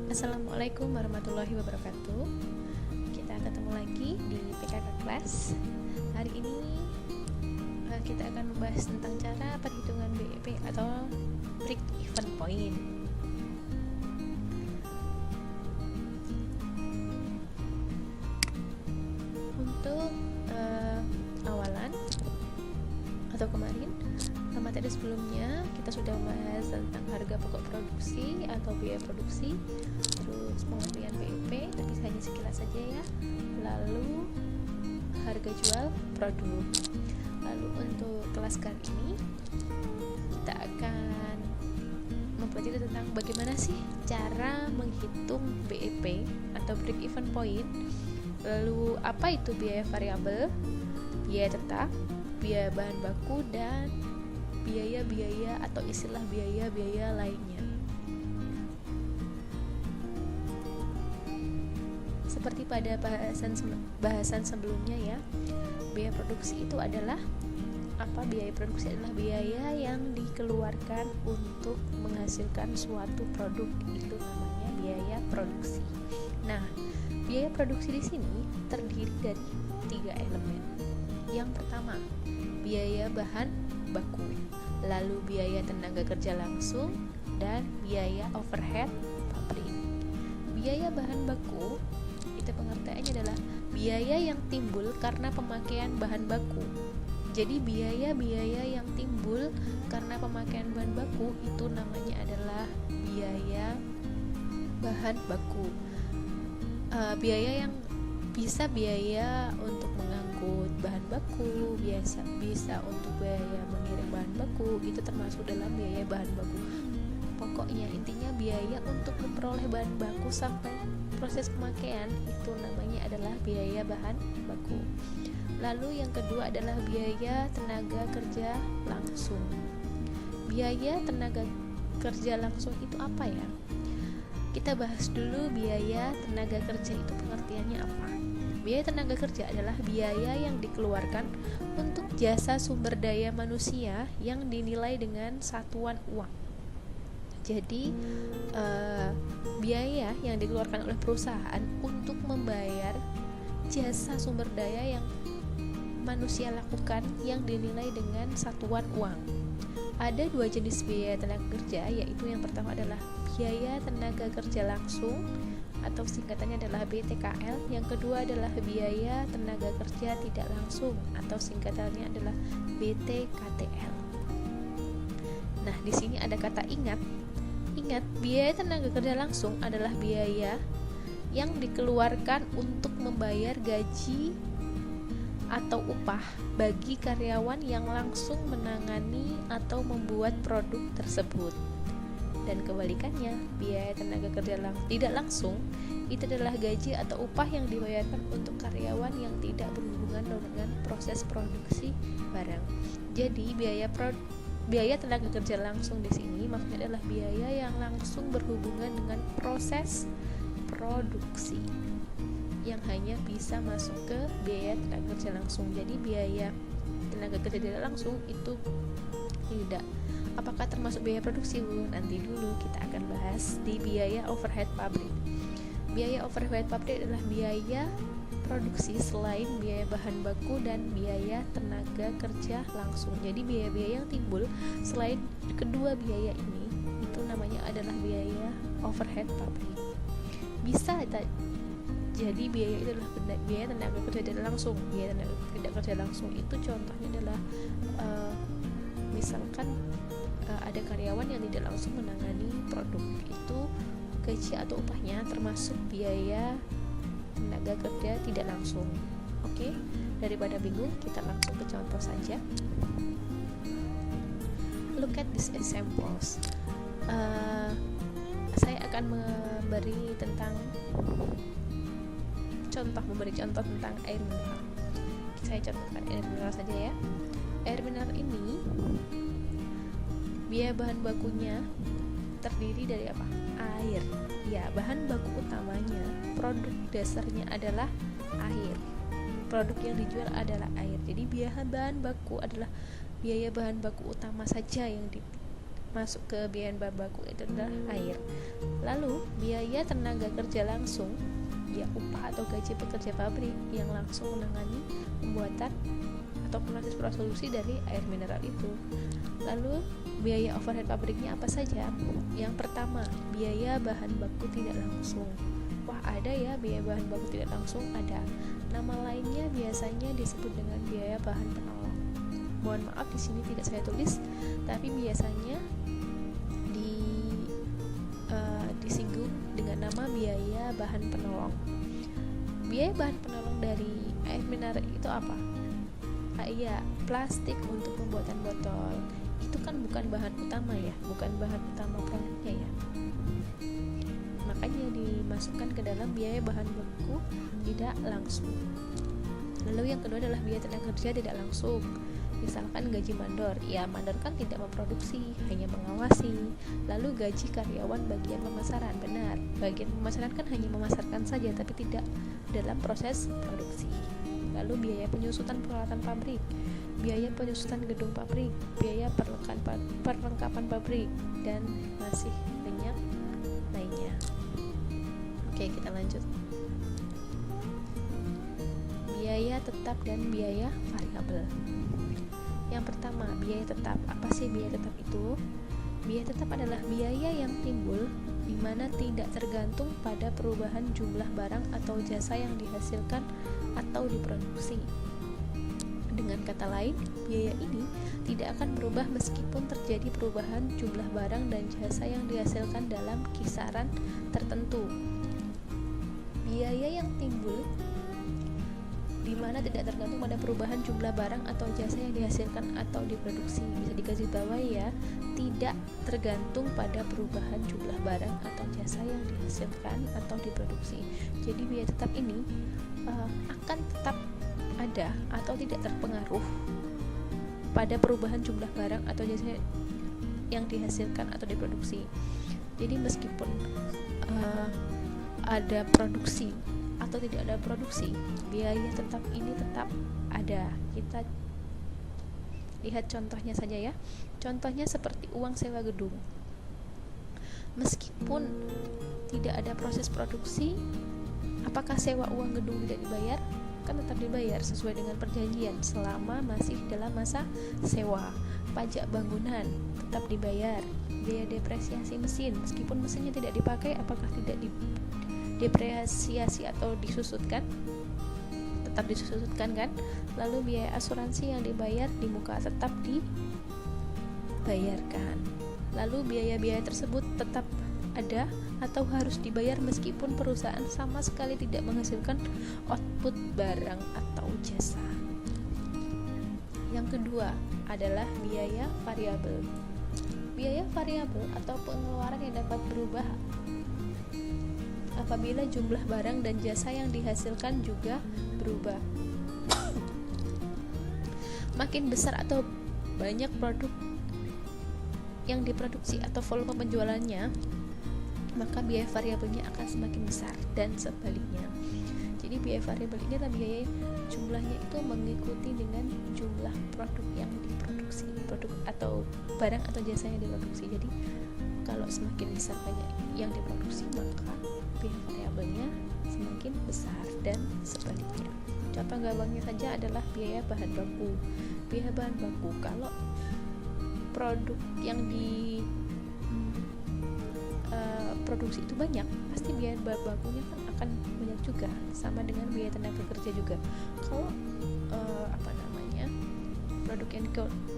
Assalamualaikum warahmatullahi wabarakatuh. Kita ketemu lagi di PKK Class. Hari ini kita akan membahas tentang cara perhitungan BEP atau Break Even Point. Untuk awalan atau kemarin materi sebelumnya kita sudah membahas tentang harga pokok produksi atau biaya produksi, terus pengertian BEP tapi hanya sekilas saja ya, lalu harga jual produk. Lalu untuk kelas kali ini kita akan mempelajari tentang bagaimana sih cara menghitung BEP atau break even point, lalu apa itu biaya variabel, biaya tetap, biaya bahan baku, dan biaya-biaya atau istilah biaya-biaya lainnya. Seperti pada bahasan sebelumnya ya, biaya produksi itu adalah apa? Biaya produksi adalah biaya yang dikeluarkan untuk menghasilkan suatu produk, itu namanya biaya produksi. Nah, biaya produksi di sini terdiri dari 3 elemen. Yang pertama, biaya bahan baku, lalu biaya tenaga kerja langsung, dan biaya overhead pabrik. Biaya bahan baku itu pengertiannya adalah biaya yang timbul karena pemakaian bahan baku. Jadi biaya-biaya yang timbul karena pemakaian bahan baku itu namanya adalah biaya bahan baku. Biaya yang bisa biaya untuk mengangkut bahan baku, bisa untuk biaya mengirim bahan baku, itu termasuk dalam biaya bahan baku. Pokoknya intinya biaya untuk memperoleh bahan baku sampai proses pemakaian itu namanya adalah biaya bahan baku. Lalu yang kedua adalah biaya tenaga kerja langsung. Biaya tenaga kerja langsung itu apa ya? Kita bahas dulu biaya tenaga kerja itu pengertiannya apa. Biaya tenaga kerja adalah biaya yang dikeluarkan untuk jasa sumber daya manusia yang dinilai dengan satuan uang. Jadi biaya yang dikeluarkan oleh perusahaan untuk membayar jasa sumber daya yang manusia lakukan yang dinilai dengan satuan uang. Ada 2 jenis biaya tenaga kerja, yaitu yang pertama adalah biaya tenaga kerja langsung atau singkatannya adalah BTKL. Yang kedua adalah biaya tenaga kerja tidak langsung atau singkatannya adalah BTKTL. Nah, di sini ada kata ingat. Ingat, biaya tenaga kerja langsung adalah biaya yang dikeluarkan untuk membayar gaji atau upah bagi karyawan yang langsung menangani atau membuat produk tersebut. Dan kebalikannya, biaya tenaga kerja tidak langsung itu adalah gaji atau upah yang dibayarkan untuk karyawan yang tidak berhubungan dengan proses produksi barang. Jadi biaya tenaga kerja langsung di sini maksudnya adalah biaya yang langsung berhubungan dengan proses produksi yang hanya bisa masuk ke biaya tenaga kerja langsung. Jadi biaya tenaga kerja tidak langsung itu tidak. Apakah termasuk biaya produksi, Bu? Nanti dulu kita akan bahas di biaya overhead pabrik. Biaya overhead pabrik adalah biaya produksi selain biaya bahan baku dan biaya tenaga kerja langsung. Jadi biaya-biaya yang timbul selain kedua biaya ini itu namanya adalah biaya overhead pabrik. Bisa jadi biaya itu adalah biaya tenaga kerja tidak langsung. Biaya tenaga tidak kerja langsung itu contohnya adalah misalkan ada karyawan yang tidak langsung menangani produk, itu gaji atau upahnya termasuk biaya tenaga kerja tidak langsung. Oke, daripada bingung kita langsung ke contoh saja. Look at these examples. Saya akan memberi contoh tentang air mineral. Saya contohkan air mineral saja ya. Air mineral ini biaya bahan bakunya terdiri dari apa? Air. Ya, bahan baku utamanya, produk dasarnya adalah air. Produk yang dijual adalah air. Jadi biaya bahan baku adalah biaya bahan baku utama saja yang masuk ke biaya bahan baku itu adalah air. Lalu biaya tenaga kerja langsung, ya upah atau gaji pekerja pabrik yang langsung menangani pembuatan atau proses produksi dari air mineral itu. Lalu biaya overhead pabriknya apa saja? Yang pertama, biaya bahan baku tidak langsung. Wah, ada ya biaya bahan baku tidak langsung, ada. Nama lainnya biasanya disebut dengan biaya bahan penolong. Mohon maaf di sini tidak saya tulis, tapi biasanya disinggung dengan nama biaya bahan penolong. Biaya bahan penolong dari air mineral itu apa? Iya, plastik untuk pembuatan botol. Itu kan bukan bahan utama ya, bukan bahan utama produknya ya. Makanya dimasukkan ke dalam biaya bahan baku tidak langsung. Lalu yang kedua adalah biaya tenaga kerja tidak langsung. Misalkan gaji mandor, ya mandor kan tidak memproduksi, hanya mengawasi. Lalu gaji karyawan bagian pemasaran, benar, bagian pemasaran kan hanya memasarkan saja, tapi tidak dalam proses produksi. Lalu biaya penyusutan peralatan pabrik, biaya penyusutan gedung pabrik, biaya perlengkapan pabrik, dan masih banyak lainnya. Oke, kita lanjut. Biaya tetap dan biaya variabel. Yang pertama, biaya tetap. Apa sih biaya tetap itu? Biaya tetap adalah biaya yang timbul di mana tidak tergantung pada perubahan jumlah barang atau jasa yang dihasilkan atau diproduksi. Dengan kata lain, biaya ini tidak akan berubah meskipun terjadi perubahan jumlah barang dan jasa yang dihasilkan dalam kisaran tertentu. Biaya yang timbul di mana tidak tergantung pada perubahan jumlah barang atau jasa yang dihasilkan atau diproduksi. Bisa digarisbawahi ya, tidak tergantung pada perubahan jumlah barang atau jasa yang dihasilkan atau diproduksi. Jadi biaya tetap ini akan tetap ada atau tidak terpengaruh pada perubahan jumlah barang atau jasa yang dihasilkan atau diproduksi. Jadi meskipun ada produksi atau tidak ada produksi, biaya tetap ini tetap ada. Kita lihat contohnya saja ya. Contohnya seperti uang sewa gedung. Meskipun tidak ada proses produksi, apakah sewa uang gedung tidak dibayar? Kan tetap dibayar sesuai dengan perjanjian selama masih dalam masa sewa. Pajak bangunan tetap dibayar. Biaya depresiasi mesin, meskipun mesinnya tidak dipakai, apakah tidak depresiasi atau disusutkan? Tetap disusutkan kan? Lalu biaya asuransi yang dibayar di muka tetap dibayarkan. Lalu biaya-biaya tersebut tetap ada atau harus dibayar meskipun perusahaan sama sekali tidak menghasilkan output barang atau jasa. Yang kedua adalah biaya variabel. Biaya variabel atau pengeluaran yang dapat berubah apabila jumlah barang dan jasa yang dihasilkan juga berubah. Makin besar atau banyak produk yang diproduksi atau volume penjualannya, maka biaya variabelnya akan semakin besar, dan sebaliknya. Jadi biaya variabel ini adalah biaya jumlahnya itu mengikuti dengan jumlah produk yang diproduksi, produk atau barang atau jasa yang diproduksi. Jadi kalau semakin besar banyak yang diproduksi, maka biaya variabelnya semakin besar, dan sebaliknya. Contoh gampangnya saja adalah biaya bahan baku. Biaya bahan baku, kalau produk yang produksi itu banyak, pasti biaya bahan bakunya kan akan banyak juga, sama dengan biaya tenaga kerja juga. Kalau produk yang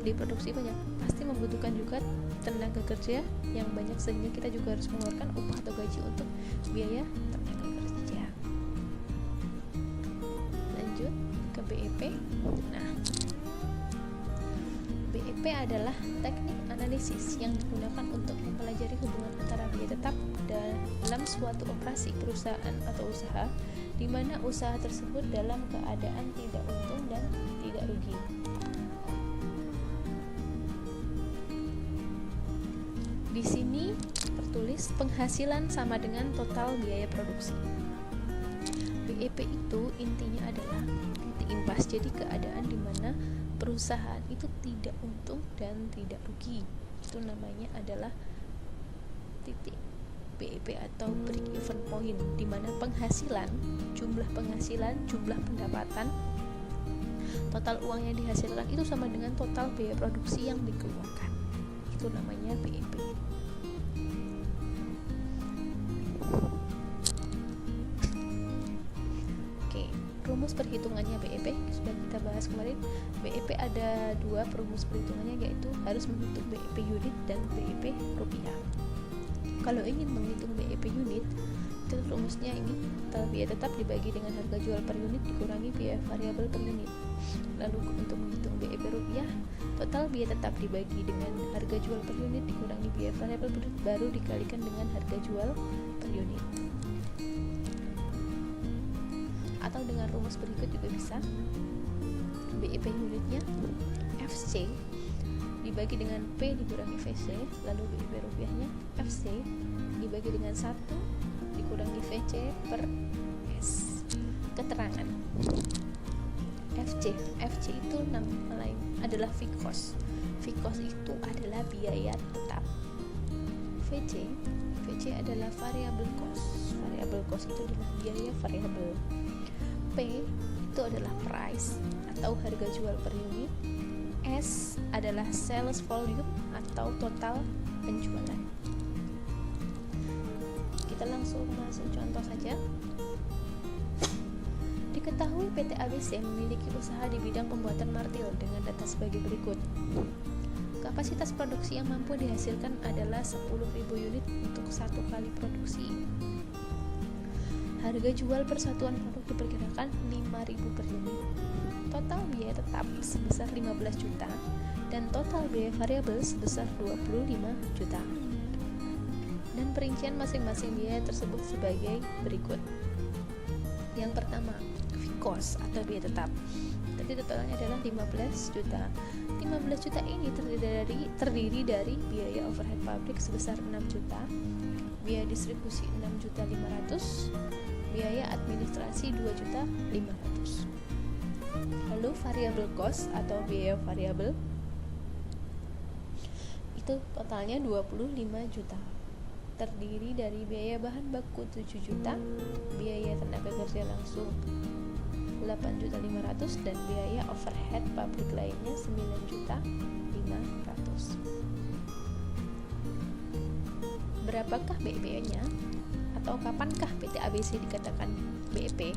diproduksi banyak, pasti membutuhkan juga tenaga kerja yang banyak, sehingga kita juga harus mengeluarkan upah atau gaji untuk biaya tenaga kerja. Lanjut ke BEP. Nah, BEP adalah teknik analisis yang digunakan untuk mempelajari hubungan antara biaya tetap dalam suatu operasi perusahaan atau usaha, di mana usaha tersebut dalam keadaan tidak untung dan tidak rugi. Di sini tertulis penghasilan sama dengan total biaya produksi. BEP itu intinya adalah titik impas, jadi keadaan di mana perusahaan itu tidak untung dan tidak rugi. itu namanya adalah titik BEP atau break even point, di mana jumlah penghasilan, jumlah pendapatan, total uang yang dihasilkan itu sama dengan total biaya produksi yang dikeluarkan. Itu namanya BEP. Oke, rumus perhitungannya BEP sudah kita bahas kemarin. BEP ada dua rumus perhitungannya, yaitu harus menghitung BEP unit dan BEP rupiah. Kalau ingin menghitung BEP unit, itu rumusnya ini, total biaya tetap dibagi dengan harga jual per unit dikurangi biaya variabel per unit. Lalu untuk menghitung BEP rupiah, total biaya tetap dibagi dengan harga jual per unit dikurangi biaya variabel per unit baru dikalikan dengan harga jual per unit. Atau dengan rumus berikut juga bisa. BEP unitnya FC dibagi dengan P dikurangi VC, lalu BEP rupiahnya FC dibagi dengan 1 dikurangi VC per S. Keterangan FC itu nama lain adalah fixed cost. Fixed cost itu adalah biaya tetap. VC adalah variable cost. Variable cost itu adalah biaya variabel. P itu adalah price atau harga jual per unit. S adalah sales volume atau total penjualan. Kita langsung masuk contoh saja. Diketahui PT ABC memiliki usaha di bidang pembuatan martil dengan data sebagai berikut. Kapasitas produksi yang mampu dihasilkan adalah 10.000 unit untuk satu kali produksi. Harga jual persatuan produk diperkirakan 5.000 per unit. Total biaya tetap sebesar 15 juta dan total biaya variabel sebesar 25 juta. Dan perincian masing-masing biaya tersebut sebagai berikut. Yang pertama, fixed cost atau biaya tetap. Tadi totalnya adalah 15 juta. 15 juta ini terdiri dari biaya overhead pabrik sebesar 6 juta, biaya distribusi 6.500.000, biaya administrasi 2.500.000. Lalu variable cost atau biaya variabel itu totalnya 25 juta. Terdiri dari biaya bahan baku 7 juta, biaya tenaga kerja langsung 8.500.000 dan biaya overhead pabrik lainnya 9.500.000. Berapakah BEP-nya? Atau kapankah PT ABC dikatakan BEP?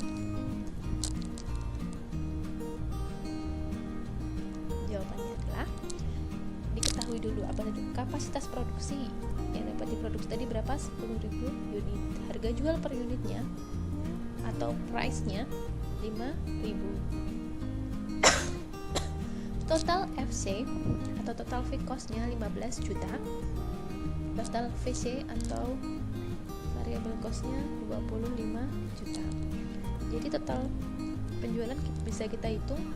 Jawabannya adalah diketahui dulu apa itu kapasitas produksi yang dapat diproduksi tadi berapa? 10.000 unit. Harga jual per unitnya atau price-nya 5.000. Total FC atau total fixed cost-nya 15 juta. Total VC atau variable cost-nya 25 juta. Jadi total penjualan bisa kita hitung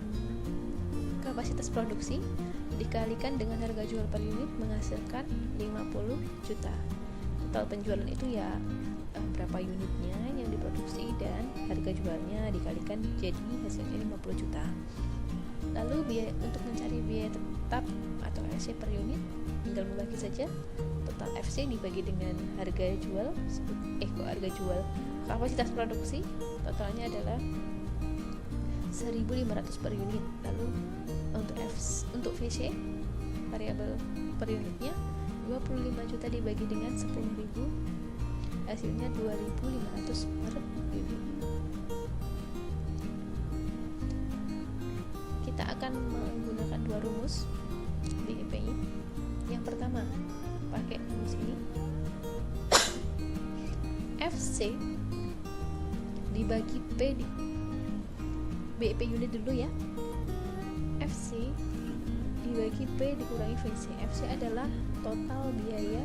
kapasitas produksi dikalikan dengan harga jual per unit menghasilkan 50 juta. Total penjualan itu ya berapa unitnya yang diproduksi dan harga jualnya dikalikan jadi hasilnya 50 juta. Lalu biaya untuk mencari biaya tetap atau FC per unit tinggal membagi saja total FC dibagi dengan harga jual kapasitas produksi totalnya adalah 1.500 per unit. Lalu untuk VC variabel per unitnya 25 juta dibagi dengan 10.000 hasilnya 2.500 per unit. Kita akan menggunakan dua rumus BEP. Yang pertama pakai rumus ini, FC dibagi P di BEP unit dulu ya. FC dibagi P dikurangi VC. FC adalah total biaya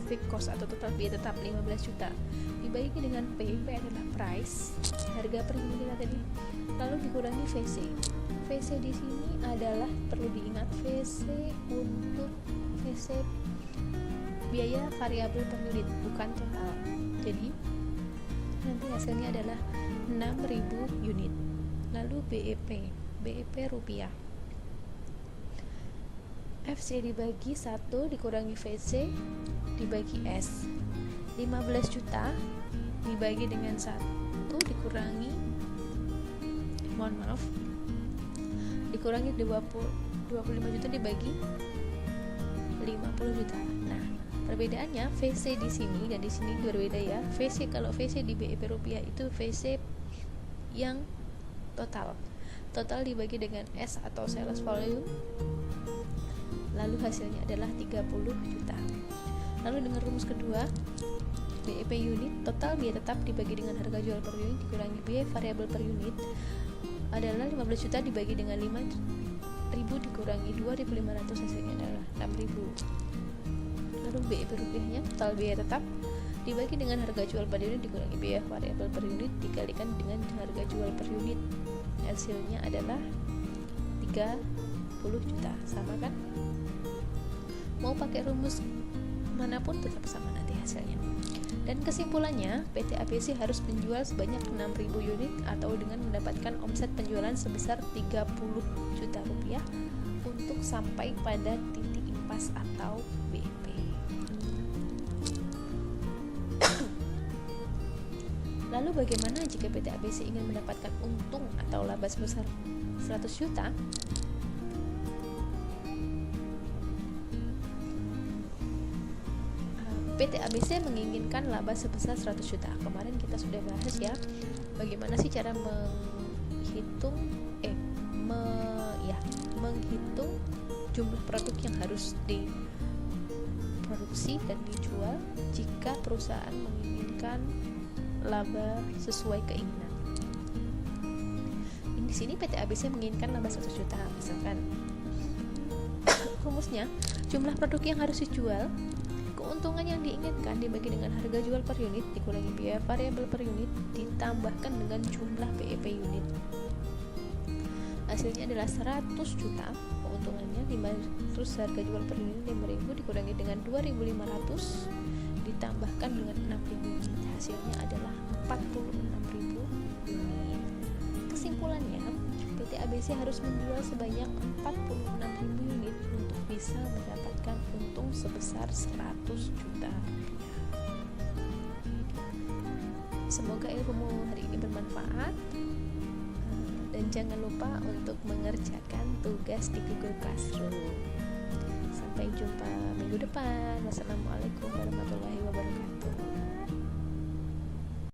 fixed cost atau total biaya tetap 15 juta dibagi dengan P adalah price, harga per unit tadi, lalu dikurangi VC. VC di sini adalah perlu diingat VC untuk VC biaya variabel per unit bukan total. Jadi nanti hasilnya adalah 6.000 unit. Lalu BEP BEP rupiah. FC dibagi 1 dikurangi VC dibagi S. 15 juta dibagi dengan 1 dikurangi dikurangi 25 juta dibagi 50 juta. Nah, perbedaannya VC di sini dan di sini berbeda ya. VC, kalau VC di BEP rupiah itu VC yang total dibagi dengan S atau sales volume, lalu hasilnya adalah 30 juta. Lalu dengan rumus kedua, BEP unit, total biaya tetap dibagi dengan harga jual per unit dikurangi biaya variabel per unit adalah 15 juta dibagi dengan 5.000 dikurangi 2.500, hasilnya adalah 6.000. Lalu BEP rupiahnya, total biaya tetap dibagi dengan harga jual per unit dikurangi biaya variabel per unit dikalikan dengan harga jual per unit, hasilnya adalah 30 juta. Sama kan? Mau pakai rumus manapun tetap sama nanti hasilnya. Dan kesimpulannya, PT ABC harus menjual sebanyak 6.000 unit atau dengan mendapatkan omset penjualan sebesar 30 juta rupiah untuk sampai pada titik impas atau BEP. Lalu bagaimana jika PT ABC ingin mendapatkan untung atau laba sebesar 100 juta? PT ABC menginginkan laba sebesar 100 juta. Kemarin kita sudah bahas ya, bagaimana sih cara menghitung jumlah produk yang harus diproduksi dan dijual jika perusahaan menginginkan laba sesuai keinginan. Di sini PT ABC menginginkan laba 100 juta, misalkan rumusnya jumlah produk yang harus dijual, keuntungan yang diinginkan dibagi dengan harga jual per unit dikurangi biaya variabel per unit ditambahkan dengan jumlah BEP unit. Hasilnya adalah 100 juta, keuntungannya 5, terus harga jual per unit 5.000 dikurangi dengan 2.500 ditambahkan dengan 6.000 unit, hasilnya adalah 46.000 unit. Kesimpulannya, PT ABC harus menjual sebanyak 46.000 unit untuk bisa mendapatkan untung sebesar 100 juta rupiah. Semoga ilmu hari ini bermanfaat, dan jangan lupa untuk mengerjakan tugas di Google Classroom. Sampai jumpa minggu depan. Wassalamualaikum warahmatullahi wabarakatuh.